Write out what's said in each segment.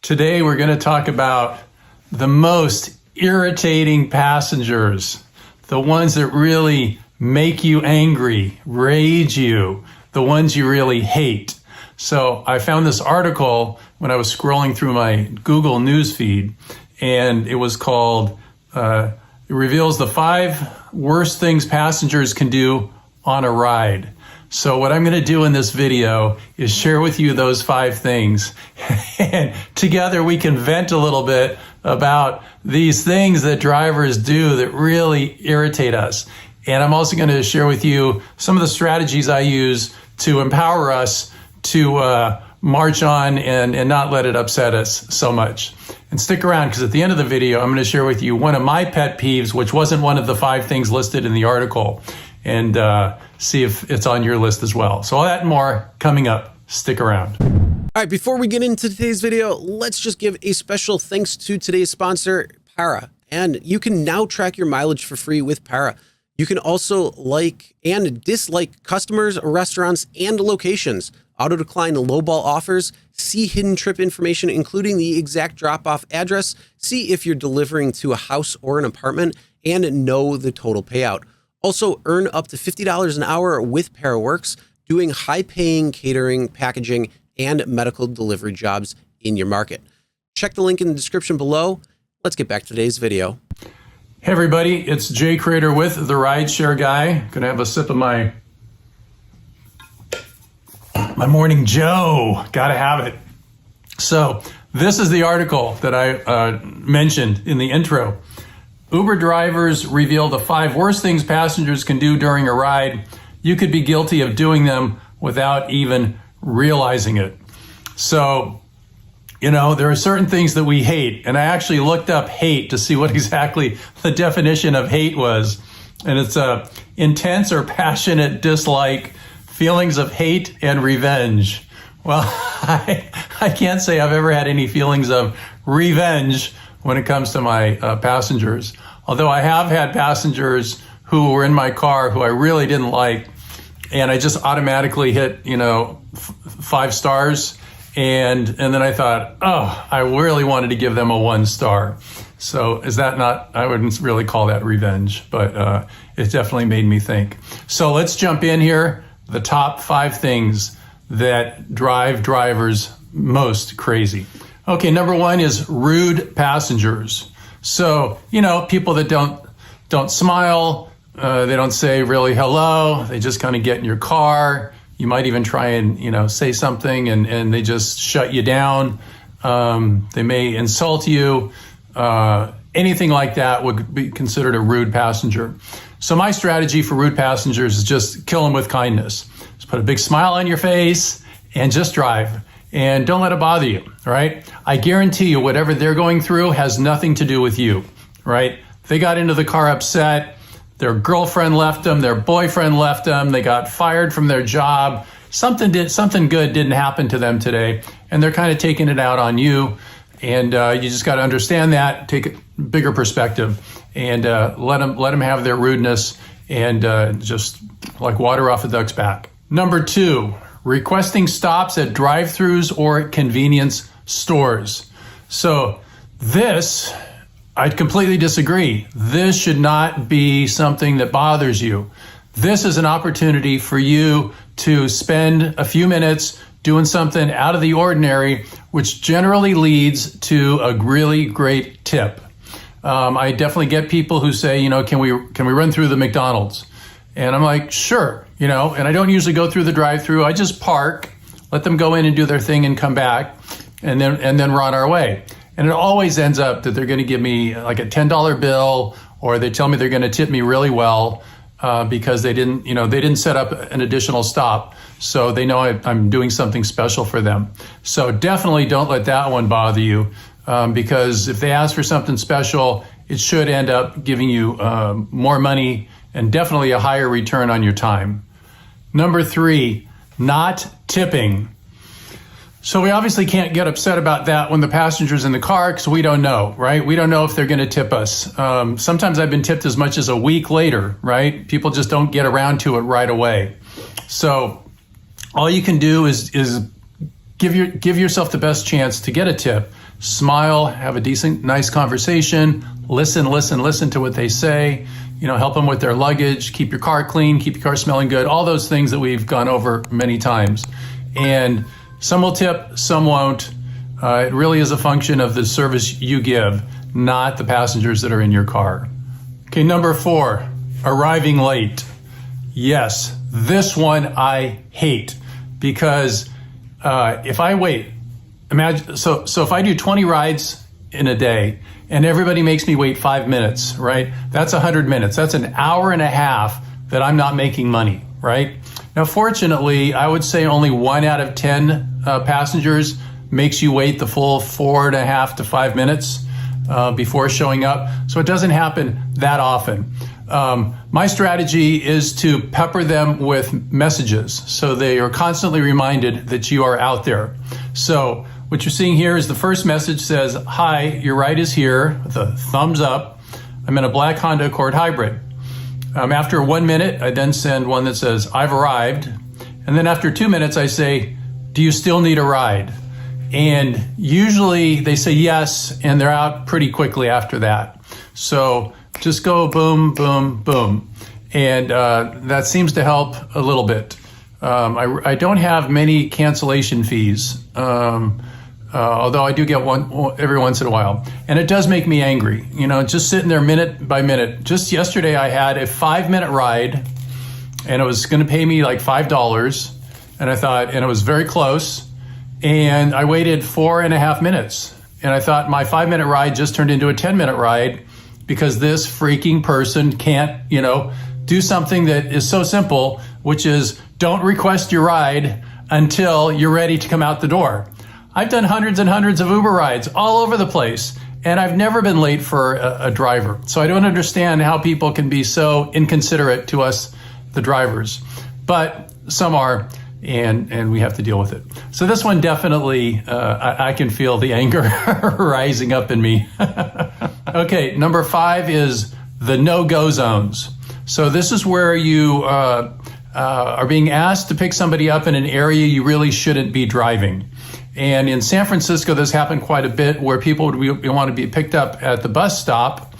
Today we're going to talk about the most irritating passengers, the ones that really make you angry, rage you, the ones you really hate. So I found this article when I was scrolling through my Google News feed, and it was called, it reveals the 5 worst things passengers can do on a ride. So what I'm going to do in this video is share with you those 5 things. And together we can vent a little bit about these things that drivers do that really irritate us. And I'm also going to share with you some of the strategies I use to empower us to march on and not let it upset us so much. And stick around, because at the end of the video, I'm going to share with you one of my pet peeves, which wasn't one of the 5 things listed in the article, and see if it's on your list as well. So all that and more coming up. Stick around. All right, before we get into today's video, let's just give a special thanks to today's sponsor, Para. And you can now track your mileage for free with Para. You can also like and dislike customers, restaurants, and locations, auto-decline lowball offers, see hidden trip information, including the exact drop-off address, see if you're delivering to a house or an apartment, and know the total payout. Also, earn up to $50 an hour with ParaWorks, doing high-paying catering, packaging, and medical delivery jobs in your market. Check the link in the description below. Let's get back to today's video. Hey everybody, it's Jay Crater with the RideShare Guy. Gonna have a sip of my morning Joe. Gotta have it. So this is the article that I mentioned in the intro. Uber drivers reveal the 5 worst things passengers can do during a ride. You could be guilty of doing them without even realizing it. So, you know, there are certain things that we hate, and I actually looked up hate to see what exactly the definition of hate was. And it's a intense or passionate dislike, feelings of hate and revenge. Well, I can't say I've ever had any feelings of revenge when it comes to my passengers. Although I have had passengers who were in my car who I really didn't like, and I just automatically hit, 5 stars. And then I thought, oh, I really wanted to give them a 1 star. So is that not, I wouldn't really call that revenge, but it definitely made me think. So let's jump in here. The top 5 things that drive drivers most crazy. Okay, number 1 is rude passengers. So, people that don't smile, they don't say really hello, they just kind of get in your car. You might even try and, say something and they just shut you down. They may insult you. Anything like that would be considered a rude passenger. So my strategy for rude passengers is just kill them with kindness. Just put a big smile on your face and just drive. And don't let it bother you, right? I guarantee you whatever they're going through has nothing to do with you, right? They got into the car upset, their girlfriend left them, their boyfriend left them, they got fired from their job, something good didn't happen to them today, and they're kind of taking it out on you. And you just got to understand that, take a bigger perspective, and let them have their rudeness, and just like water off a duck's back. Number 2, requesting stops at drive-thrus or convenience stores. So this, I completely disagree. This should not be something that bothers you. This is an opportunity for you to spend a few minutes doing something out of the ordinary, which generally leads to a really great tip. I definitely get people who say, can we run through the McDonald's? And I'm like, sure, and I don't usually go through the drive-through. I just park, let them go in and do their thing and come back, and then run our way. And it always ends up that they're going to give me like a $10 bill, or they tell me they're going to tip me really well because they didn't set up an additional stop, so they know I'm doing something special for them. So definitely don't let that one bother you, because if they ask for something special, it should end up giving you more money and definitely a higher return on your time. Number 3, not tipping. So we obviously can't get upset about that when the passenger's in the car, because we don't know, right? We don't know if they're going to tip us. Sometimes I've been tipped as much as a week later, right? People just don't get around to it right away. So all you can do is give yourself the best chance to get a tip. Smile, have a decent, nice conversation, listen to what they say, help them with their luggage, keep your car clean, keep your car smelling good, all those things that we've gone over many times. And some will tip, some won't. It really is a function of the service you give, not the passengers that are in your car. Okay, number 4, arriving late. Yes, this one I hate because if I wait, imagine, so if I do 20 rides in a day and everybody makes me wait 5 minutes, right? That's 100 minutes. That's an hour and a half that I'm not making money, right? Now, fortunately, I would say only 1 out of 10 passengers makes you wait the full 4.5 to 5 minutes before showing up. So it doesn't happen that often. My strategy is to pepper them with messages so they are constantly reminded that you are out there. So what you're seeing here is the first message says, "Hi, your ride is here," with a thumbs up. I'm in a black Honda Accord Hybrid. After 1 minute, I then send one that says, "I've arrived." And then after 2 minutes, I say, "Do you still need a ride?" And usually they say yes, and they're out pretty quickly after that. So just go boom, boom, boom. And that seems to help a little bit. I don't have many cancellation fees, although I do get one every once in a while. And it does make me angry, just sitting there minute by minute. Just yesterday I had a 5-minute ride, and it was going to pay me like $5. And it was very close. And I waited 4.5 minutes. And I thought my 5-minute ride just turned into a 10-minute ride because this freaking person can't, do something that is so simple, which is don't request your ride until you're ready to come out the door. I've done hundreds and hundreds of Uber rides all over the place, and I've never been late for a driver. So I don't understand how people can be so inconsiderate to us, the drivers. But some are. And we have to deal with it. So this one definitely, I can feel the anger rising up in me. Okay, number 5 is the no-go zones. So this is where you are being asked to pick somebody up in an area you really shouldn't be driving. And in San Francisco, this happened quite a bit where people would want to be picked up at the bus stop,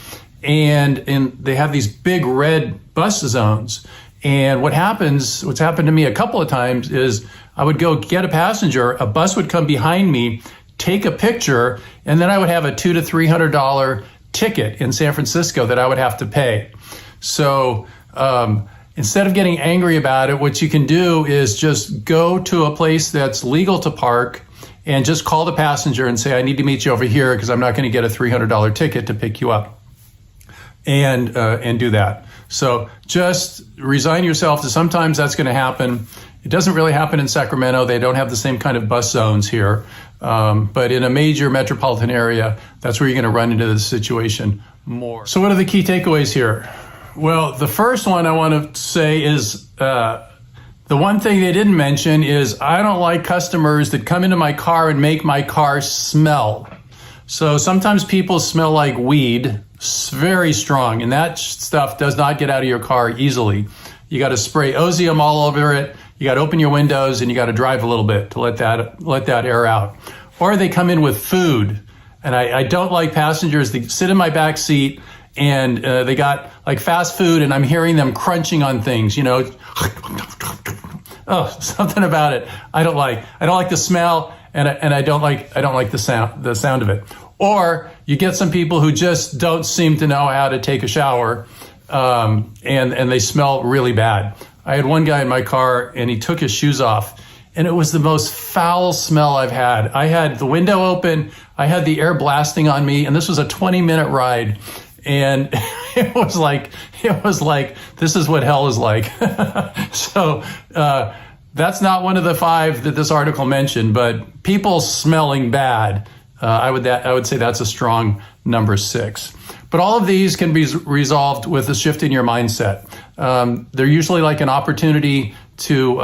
and they have these big red bus zones. And what's happened to me a couple of times is I would go get a passenger, a bus would come behind me, take a picture, and then I would have a $200 to $300 ticket in San Francisco that I would have to pay. So instead of getting angry about it, what you can do is just go to a place that's legal to park and just call the passenger and say, "I need to meet you over here because I'm not going to get a $300 ticket to pick you up," and do that. So just resign yourself to sometimes that's going to happen. It doesn't really happen in Sacramento. They don't have the same kind of bus zones here. But in a major metropolitan area, that's where you're going to run into this situation more. So what are the key takeaways here? Well, the first one I want to say is the one thing they didn't mention is I don't like customers that come into my car and make my car smell. So sometimes people smell like weed, very strong, and that stuff does not get out of your car easily. You got to spray Ozium all over it. You got to open your windows and you got to drive a little bit to let that air out. Or they come in with food, and I don't like passengers that sit in my back seat and they got like fast food, and I'm hearing them crunching on things. Oh, something about it I don't like. I don't like the smell. And I don't like the sound of it. Or you get some people who just don't seem to know how to take a shower, and they smell really bad. I had one guy in my car, and he took his shoes off, and it was the most foul smell I've had. I had the window open, I had the air blasting on me, and this was a 20-minute ride, and it was like this is what hell is like. So. That's not one of the 5 that this article mentioned, but people smelling bad, I would say that's a strong number 6. But all of these can be resolved with a shift in your mindset. They're usually like an opportunity to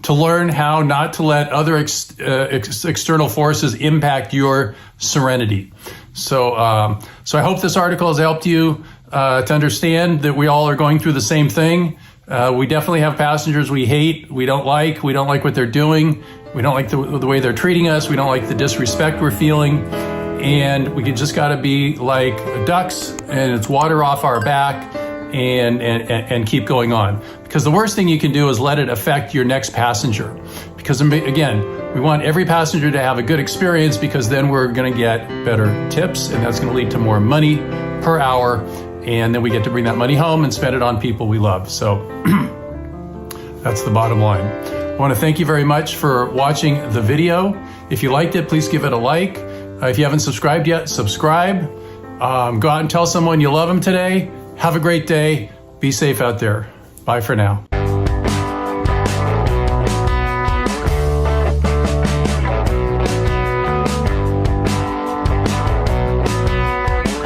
learn how not to let other external forces impact your serenity. So I hope this article has helped you to understand that we all are going through the same thing. We definitely have passengers we hate, we don't like what they're doing, We don't like the way they're treating us. We don't like the disrespect we're feeling. And we just got to be like ducks, and it's water off our back, and keep going on. Because the worst thing you can do is let it affect your next passenger. Because again, we want every passenger to have a good experience, because then we're going to get better tips, and that's going to lead to more money per hour. And then we get to bring that money home and spend it on people we love. So that's the bottom line. I want to thank you very much for watching the video. If you liked it, please give it a like. If you haven't subscribed yet, subscribe. Go out and tell someone you love them today. Have a great day. Be safe out there. Bye for now.